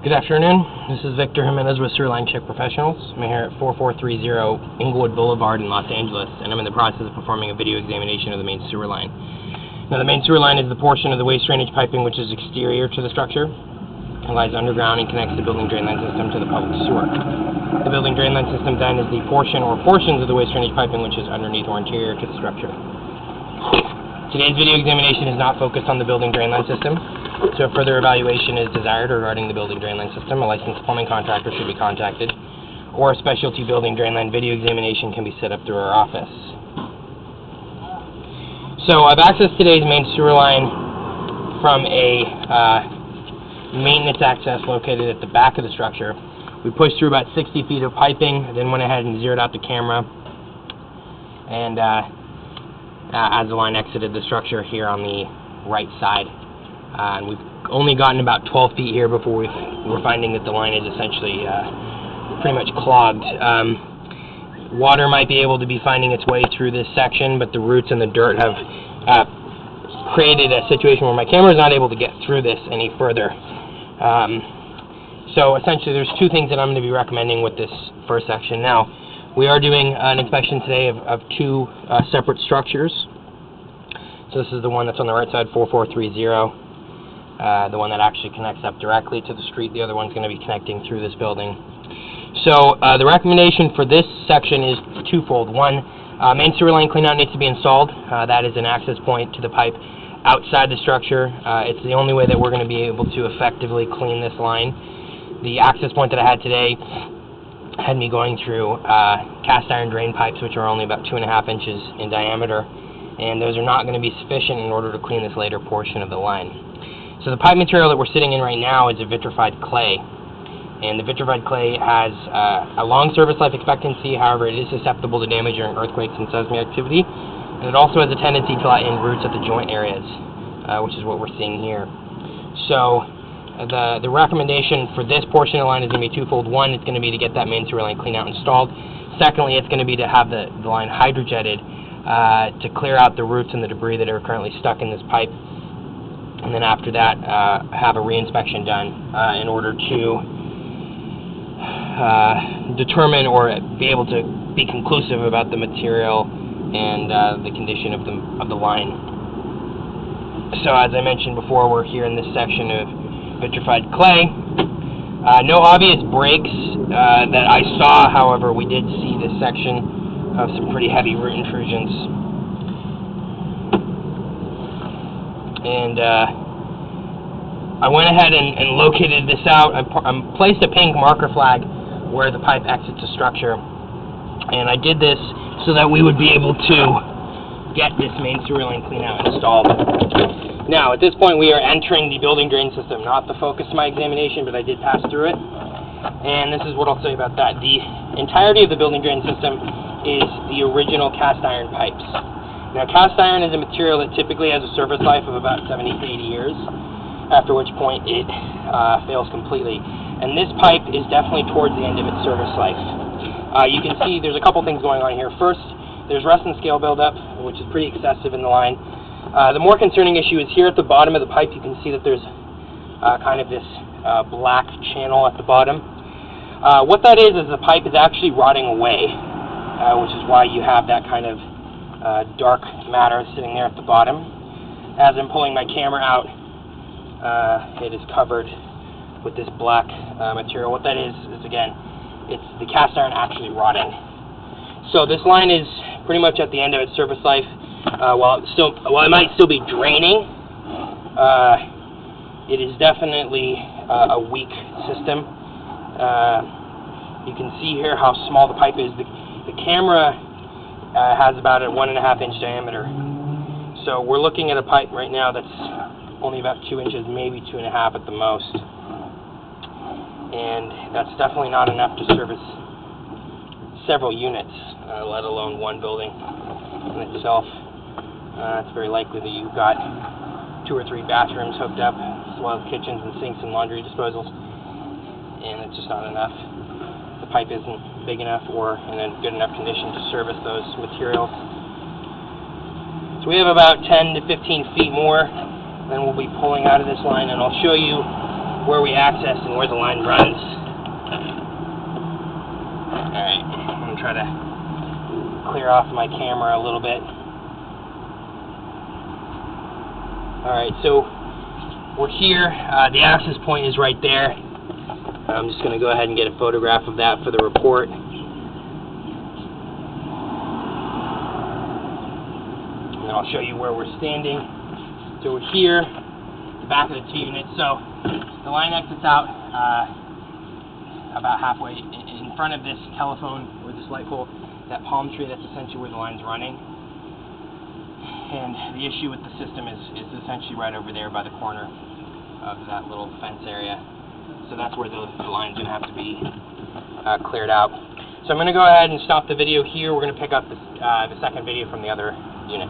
Good afternoon. This is Victor Jimenez with Sewerline Check Professionals. I'm here at 4430 Inglewood Boulevard in Los Angeles, and I'm in the process of performing a video examination of the main sewer line. Now, the main sewer line is the portion of the waste drainage piping which is exterior to the structure. It lies underground and connects the building drain line system to the public sewer. The building drain line system then is the portion or portions of the waste drainage piping which is underneath or interior to the structure. Today's video examination is not focused on the building drain line system. So if further evaluation is desired regarding the building drain line system, a licensed plumbing contractor should be contacted, or a specialty building drain line video examination can be set up through our office. So I've accessed today's main sewer line from a maintenance access located at the back of the structure. We pushed through about 60 feet of piping, then went ahead and zeroed out the camera, and as the line exited the structure here on the right side. And we've only gotten about 12 feet here before we're finding that the line is essentially pretty much clogged. Water might be able to be finding its way through this section, but the roots and the dirt have created a situation where my camera is not able to get through this any further. So essentially there's two things that I'm going to be recommending with this first section. Now, we are doing an inspection today of two separate structures. So this is the one that's on the right side, 4430. The one that actually connects up directly to the street. The other one's going to be connecting through this building. So the recommendation for this section is twofold. One, main sewer line cleanout needs to be installed. That is an access point to the pipe outside the structure. It's the only way that we're going to be able to effectively clean this line. The access point that I had today had me going through cast iron drain pipes, which are only about 2.5 inches in diameter, and those are not going to be sufficient in order to clean this later portion of the line. So the pipe material that we're sitting in right now is a vitrified clay, and the vitrified clay has a long service life expectancy. However, it is susceptible to damage during earthquakes and seismic activity, and it also has a tendency to let in roots at the joint areas, which is what we're seeing here. So the recommendation for this portion of the line is going to be twofold. One, it's going to be to get that main sewer line clean out installed. Secondly, it's going to be to have the line hydrojetted to clear out the roots and the debris that are currently stuck in this pipe. And then after that, have a reinspection done in order to determine or be able to be conclusive about the material and the condition of the line. So as I mentioned before, we're here in this section of vitrified clay. No obvious breaks that I saw. However, we did see this section of some pretty heavy root intrusions. And I went ahead and located this out. I placed a pink marker flag where the pipe exits the structure, and I did this so that we would be able to get this main sewer line clean out installed. Now, at this point, we are entering the building drain system, not the focus of my examination, but I did pass through it, and this is what I'll say about that. The entirety of the building drain system is the original cast iron pipes. Now, cast iron is a material that typically has a service life of about 70 to 80 years, after which point it fails completely. And this pipe is definitely towards the end of its service life. You can see there's a couple things going on here. First, there's rust and scale buildup, which is pretty excessive in the line. The more concerning issue is here at the bottom of the pipe. You can see that there's kind of this black channel at the bottom. What that is the pipe is actually rotting away, which is why you have that kind of dark matter sitting there at the bottom. As I'm pulling my camera out, it is covered with this black material. What that is again, it's the cast iron actually rotting. So this line is pretty much at the end of its service life. While it might still be draining, it is definitely a weak system. You can see here how small the pipe is. The camera has about a 1.5 inch diameter. So we're looking at a pipe right now that's only about 2 inches, maybe 2.5 at the most. And that's definitely not enough to service several units, let alone one building in itself. It's very likely that you've got 2 or 3 bathrooms hooked up, as well as kitchens and sinks and laundry disposals, and it's just not enough. The pipe isn't big enough or in a good enough condition to service those materials. So we have about 10 to 15 feet more, then we'll be pulling out of this line, and I'll show you where we access and where the line runs. Alright, I'm going to try to clear off my camera a little bit. Alright, so we're here. The access point is right there. I'm just going to go ahead and get a photograph of that for the report. And then I'll show you where we're standing. So we're here, the back of the 2 units. So the line exits out about halfway in front of this telephone or this light pole, that palm tree. That's essentially where the line's running. And the issue with the system is essentially right over there by the corner of that little fence area. So that's where the line's going to have to be cleared out. So I'm going to go ahead and stop the video here. We're going to pick up the second video from the other unit.